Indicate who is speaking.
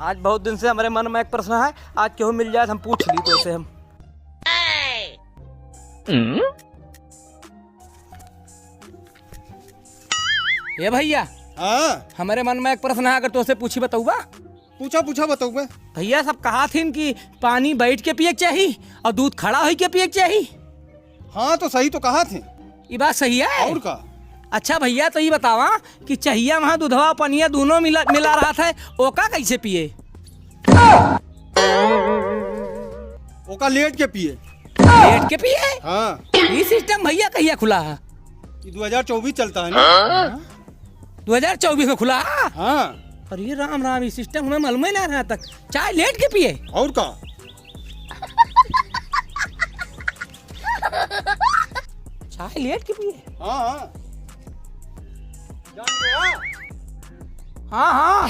Speaker 1: आज बहुत दिन से हमारे मन में एक प्रश्न है, आज क्यों मिल जाए हम पूछ ली तो उसे हम। ये भैया
Speaker 2: हाँ
Speaker 1: हमारे मन में एक प्रश्न है, अगर तो उसे पूछी बताऊंगा।
Speaker 2: पूछा बताऊ मैं।
Speaker 1: भैया सब कहा थी कि पानी बैठ के पिए चाहिए और दूध खड़ा हो के पिए चाहिए।
Speaker 2: हाँ तो सही तो कहा थे।
Speaker 1: ये बात सही है
Speaker 2: और का?
Speaker 1: अच्छा भैया तो ये बतावा कि चाहिए वहाँ दूधवा पनिया दोनों मिला रहा था, ओका कैसे पिए?
Speaker 2: ओका लेट के पिए।
Speaker 1: लेट के पिए?
Speaker 2: हाँ
Speaker 1: ये सिस्टम भैया कहिया खुला है?
Speaker 2: ये 2024 चलता है ना।
Speaker 1: 2024 में खुला है?
Speaker 2: हाँ
Speaker 1: अरे राम राम, ये सिस्टम हमें मालूम ही ना रहा तक। चाय लेट के पिए?
Speaker 2: और का?
Speaker 1: चाय लेट के पिए?
Speaker 2: हाँ हाँ जान गया।
Speaker 1: हाँ हाँ